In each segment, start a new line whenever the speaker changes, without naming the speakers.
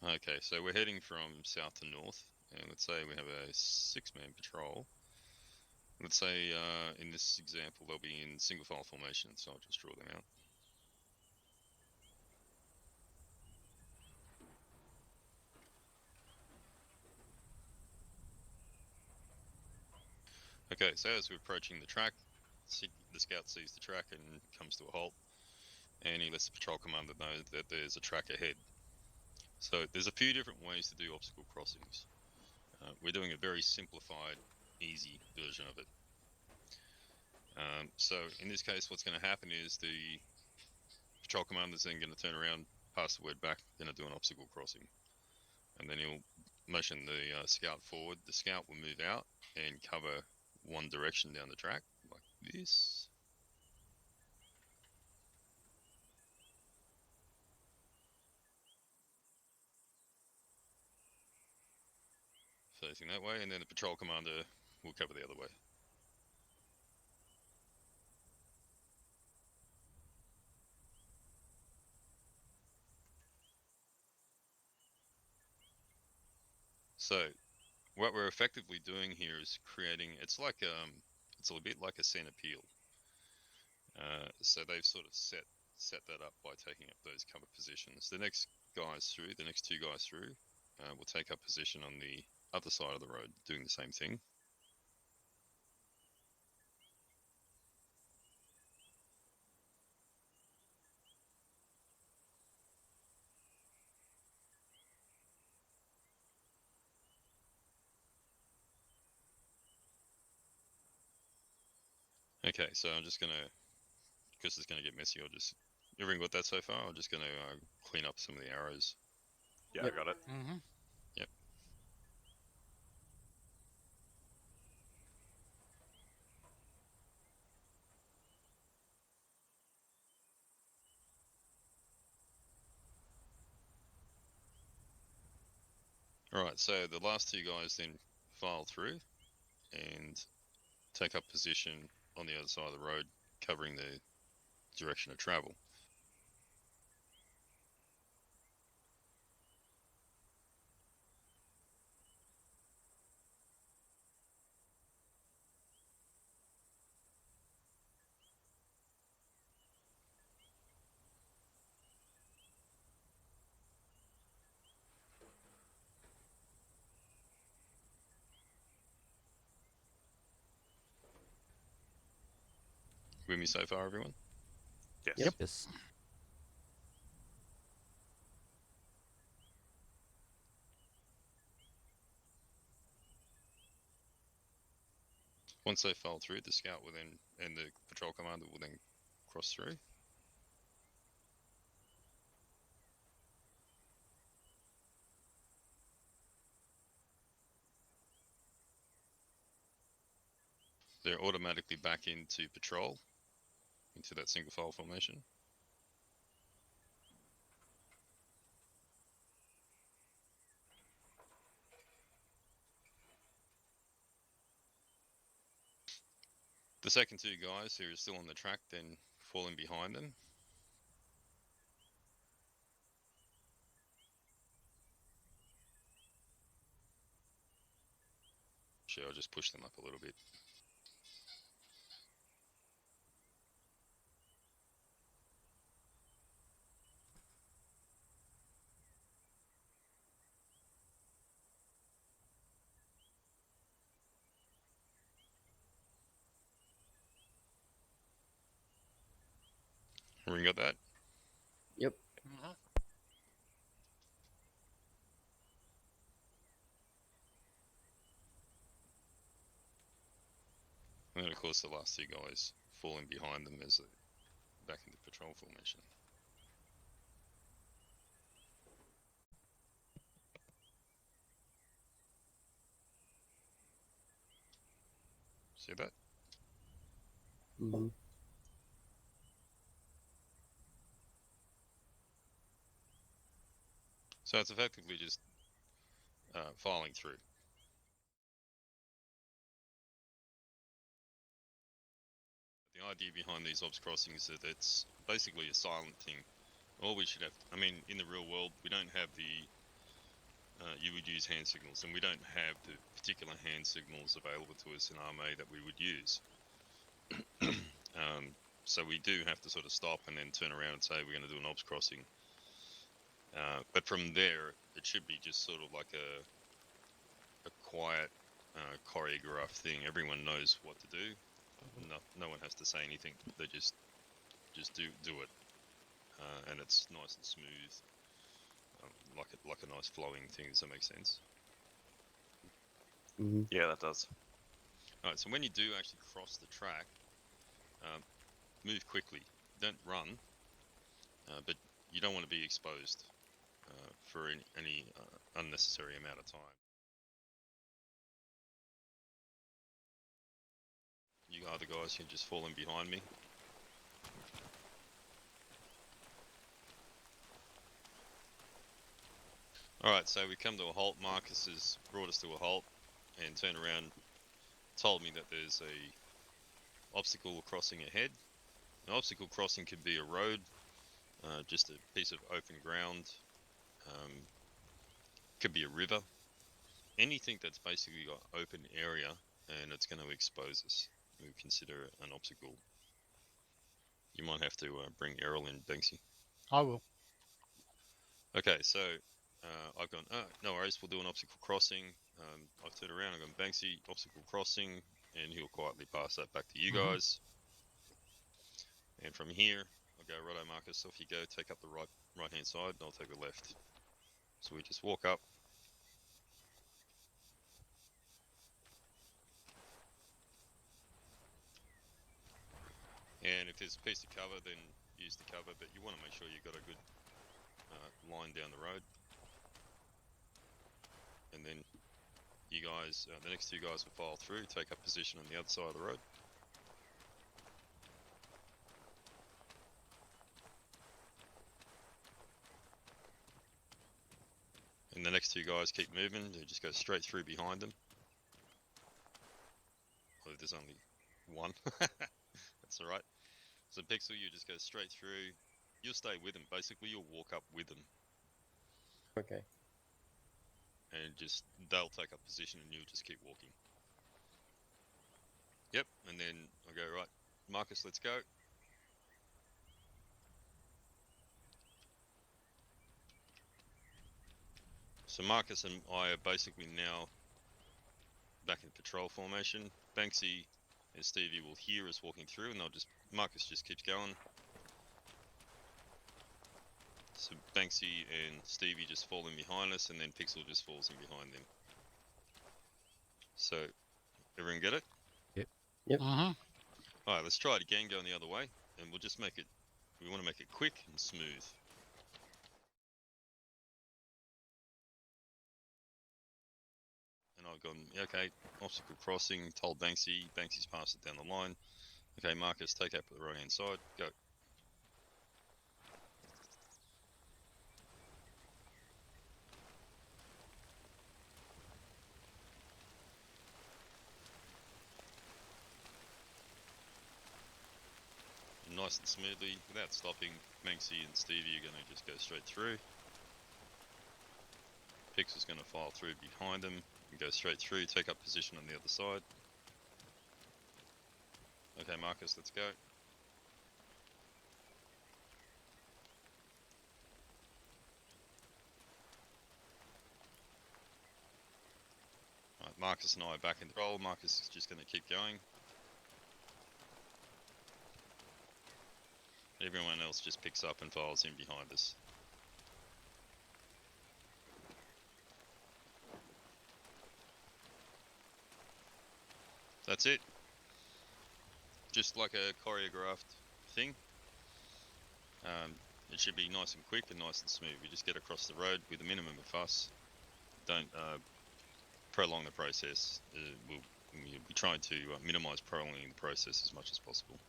Okay, so we're heading from south to north, and let's say we have a 6-man patrol. Let's say in this example they'll be in single file formation, so I'll just draw them out. Okay, so as we're approaching the track, the scout sees the track and comes to a halt, and he lets the patrol commander know that there's a track ahead. So there's a few different ways to do obstacle crossings. We're doing a very simplified, easy version of it. So in this case, what's going to happen is the patrol commander is then going to turn around, pass the word back, going to do an obstacle crossing. And then he'll motion the scout forward. The scout will move out and cover one direction down the track, like this. Facing that way, and then the patrol commander will cover the other way. So what we're effectively doing here is creating, it's like it's a bit like a center peel. So they've sort of set that up by taking up those cover positions. The next two guys through will take up position on the other side of the road, doing the same thing. Okay, so I'm just gonna, because it's gonna get messy, everyone got that so far? I'm just gonna clean up some of the arrows.
Yeah,
Yep.
I got it.
Mm-hmm.
Yep. All right, so the last two guys then file through and take up position on the other side of the road, covering the direction of travel. With me so far, everyone?
Yes.
Yep.
Yes.
Once they file through, the scout will then, and the patrol commander will then cross through. They're automatically back into patrol, into that single file formation. The second two guys who are still on the track then fall in behind them. Sure, I'll just push them up a little bit. Everyone got that?
Yep.
Mm-hmm.
And then, of course, the last two guys fall in behind them as they back into patrol formation. See that?
Mm-hmm.
So it's effectively just filing through. The idea behind these obs crossings is that it's basically a silent thing. All we should have, I mean, in the real world, we don't have the you would use hand signals, and we don't have the particular hand signals available to us in ArmA that we would use. So we do have to sort of stop and then turn around and say we're going to do an obs crossing. But from there, it should be just sort of like a quiet, choreographed thing. Everyone knows what to do. No one has to say anything. They just do it, and it's nice and smooth, like a nice flowing thing. Does that make sense?
Mm-hmm.
Yeah, that does.
All right. So when you do actually cross the track, move quickly. Don't run, but you don't want to be exposed for any unnecessary amount of time. You other guys can just fall in behind me. Alright, so we come to a halt. Marcus has brought us to a halt and turned around, told me that there's a obstacle crossing ahead. An obstacle crossing could be a road, just a piece of open ground, could be a river. Anything that's basically got open area and it's going to expose us, we consider an obstacle. You might have to bring Errol in, Banksy.
I will.
Okay, so I've gone, no worries, we'll do an obstacle crossing. I've turned around, I've gone, Banksy, obstacle crossing, and he'll quietly pass that back to you guys. And from here, I'll go, righto, Marcus, off you go, take up the right-hand side, and I'll take the left. So we just walk up. And if there's a piece of cover, then use the cover, but you want to make sure you've got a good line down the road. And then you guys, the next two guys will file through, take up position on the other side of the road. And the next two guys keep moving, they just go straight through behind them. Oh, there's only one. That's alright. So Pixel, you just go straight through. You'll stay with them. Basically, you'll walk up with them.
Okay.
And just, they'll take up position and you'll just keep walking. Yep, and then I'll go, right, Marcus, let's go. So Marcus and I are basically now back in patrol formation. Banksy and Stevie will hear us walking through and they'll just, Marcus just keeps going. So Banksy and Stevie just fall in behind us and then Pixel just falls in behind them. So, everyone get it?
Yep.
Alright, let's try it again going the other way and we'll just make it, we want to make it quick and smooth. And I've gone, okay, obstacle crossing, told Banksy, Banksy's passed it down the line. Okay, Marcus, take up the right hand side, go. And nice and smoothly, without stopping, Banksy and Stevie are going to just go straight through. Pixel's going to file through behind them and go straight through, take up position on the other side. Okay, Marcus, let's go. Right, Marcus and I are back in the roll. Marcus is just going to keep going. Everyone else just picks up and files in behind us. That's it. Just like a choreographed thing. It should be nice and quick and nice and smooth. We just get across the road with a minimum of fuss. Don't prolong the process. We'll be trying to minimise prolonging the process as much as possible.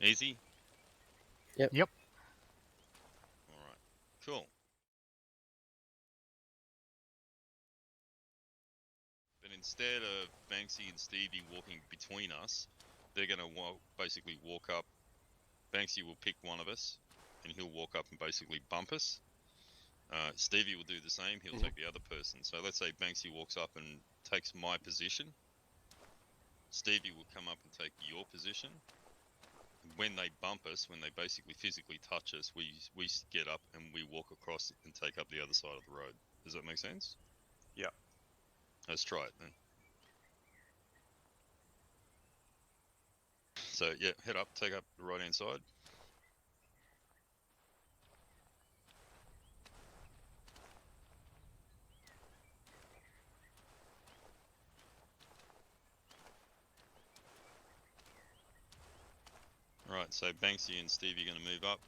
Easy?
Yep.
Yep.
Alright, cool. But instead of Banksy and Stevie walking between us, they're going to basically walk up. Banksy will pick one of us and he'll walk up and basically bump us. Stevie will do the same. He'll take the other person. So let's say Banksy walks up and takes my position. Stevie will come up and take your position. When they bump us, when they basically physically touch us, we get up and we walk across and take up the other side of the road. Does that make sense?
Yeah.
Let's try it then. So yeah, head up, take up the right hand side. Right, so Banksy and Stevie are going to move up.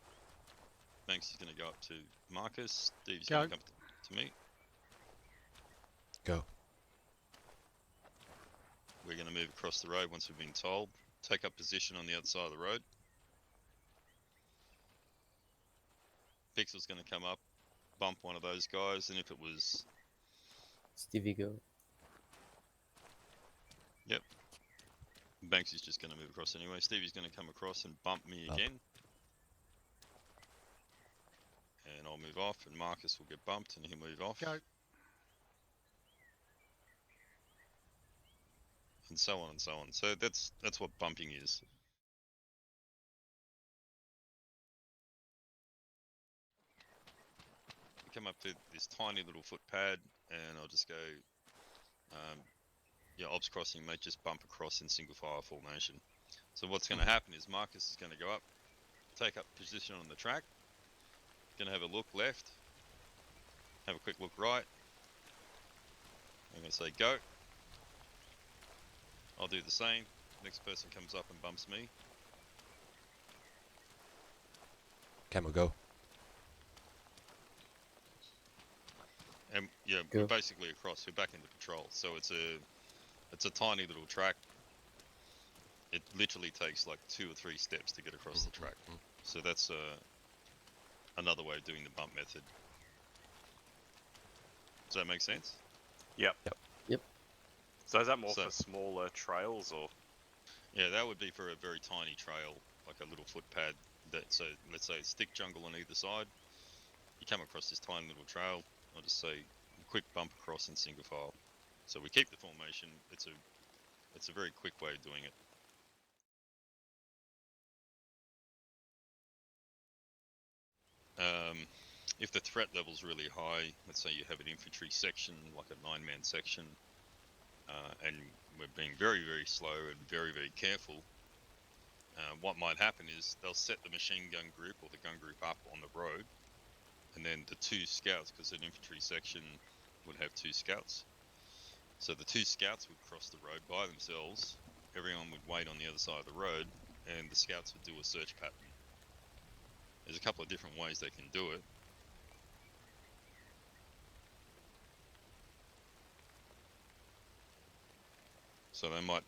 Banksy's going to go up to Marcus. Stevie's going to come to me.
Go.
We're going to move across the road once we've been told. Take up position on the other side of the road. Pixel's going to come up, bump one of those guys, and if it was...
Stevie, go.
Yep. Banksy's just going to move across anyway. Stevie's going to come across and bump me again. And I'll move off, and Marcus will get bumped, and he'll move off.
Go.
And so on and so on. So that's what bumping is. We come up to this tiny little footpad, and I'll just go, yeah, obs crossing, mate, just bump across in single file formation. So what's going to happen is Marcus is going to go up, take up position on the track, going to have a look left, have a quick look right. I'm going to say go. I'll do the same. Next person comes up and bumps me.
Camo, go.
And yeah,
Go.
we're basically across. We're back into patrol. So it's a tiny little track. It literally takes like 2 or 3 steps to get across the track. So that's another way of doing the bump method. Does that make sense?
Yep.
Yep.
Yep.
So is that more
So-
for smaller trails or?
Yeah, that would be for a very tiny trail, like a little footpad. So let's say it's thick jungle on either side. You come across this tiny little trail. I'll just say quick bump across in single file. So we keep the formation. It's a very quick way of doing it. If the threat level's really high, let's say you have an infantry section, like a 9-man section, and we're being very, very slow and very, very careful, what might happen is they'll set the machine gun group or the gun group up on the road, and then the 2 scouts, because an infantry section would have 2 scouts, so the 2 scouts would cross the road by themselves, everyone would wait on the other side of the road, and the scouts would do a search pattern. There's a couple of different ways they can do it. So they might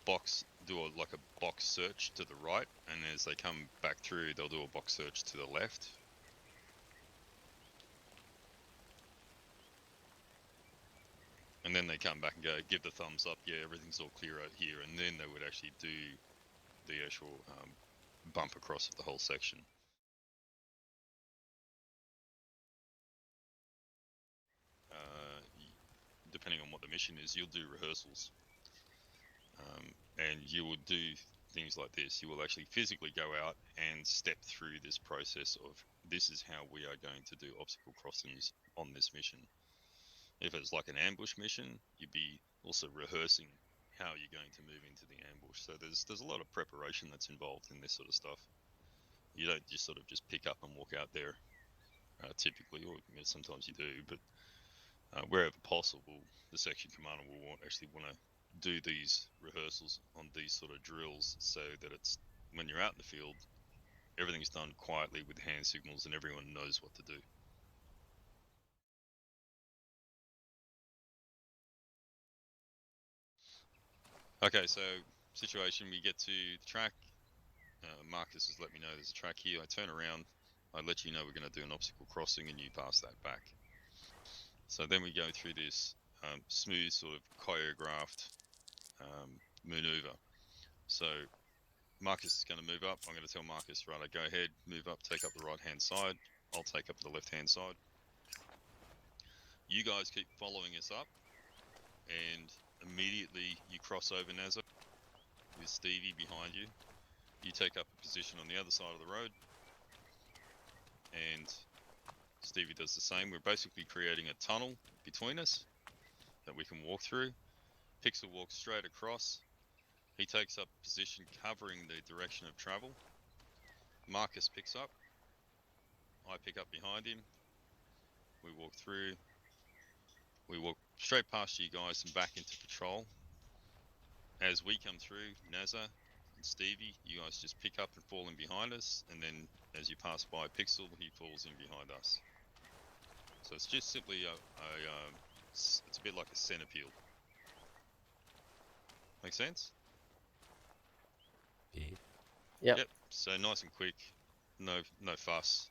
do like a box search to the right, and as they come back through, they'll do a box search to the left. And then they come back and go, give the thumbs up, yeah, everything's all clear out here, and then they would actually do the actual bump across of the whole section. Depending on what the mission is, you'll do rehearsals. And you will do things like this. You will actually physically go out and step through this process of, this is how we are going to do obstacle crossings on this mission. If it's like an ambush mission, you'd be also rehearsing how you're going to move into the ambush. So there's a lot of preparation that's involved in this sort of stuff. You don't just sort of just pick up and walk out there, typically, or sometimes you do, but wherever possible, the section commander will actually want to do these rehearsals on these sort of drills, so that it's, when you're out in the field, everything's done quietly with hand signals and everyone knows what to do. Okay, so situation, we get to the track. Marcus has let me know there's a track here. I turn around, I let you know we're going to do an obstacle crossing, and you pass that back. So then we go through this smooth sort of choreographed maneuver. So Marcus is going to move up. I'm going to tell Marcus, right, go ahead, move up, take up the right hand side. I'll take up the left hand side. You guys keep following us up, and immediately you cross over Nazza with Stevie behind you. You take up a position on the other side of the road, and Stevie does the same. We're basically creating a tunnel between us that we can walk through. Pixel walks straight across. He takes up position covering the direction of travel. Marcus picks up. I pick up behind him. We walk through. We walk straight past you guys and back into patrol. As we come through, Nazza and Stevie, you guys just pick up and fall in behind us, and then as you pass by Pixel, he falls in behind us. So it's just simply it's a bit like a centipede. Make sense?
Yeah.
Yep. So nice and quick, no fuss.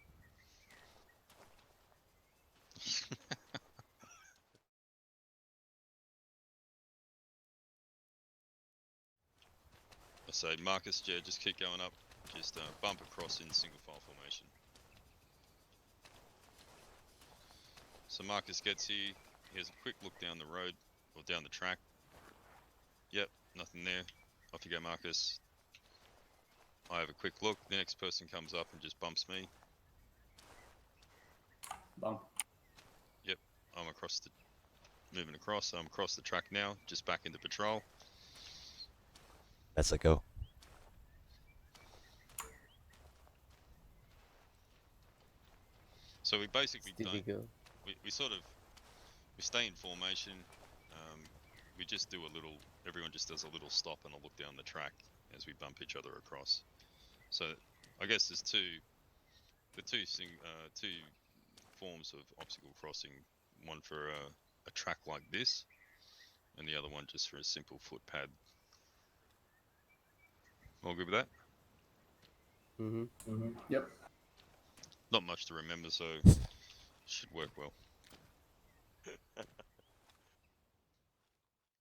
I say, Marcus, yeah, just keep going up. Just bump across in single file formation. So Marcus gets here. He has a quick look down the road, or down the track. Yep, nothing there. Off you go, Marcus. I have a quick look. The next person comes up and just bumps me.
Bump.
Yep, I'm moving across. I'm across the track now, just back into patrol.
Let's go.
So we basically
Stevie
don't.
go.
We sort of stay in formation. We just do a little. Everyone just does a little stop and a look down the track as we bump each other across. So I guess there's two forms of obstacle crossing. One for a track like this, and the other one just for a simple footpad. All good with that?
Yep.
Not much to remember, so should work well.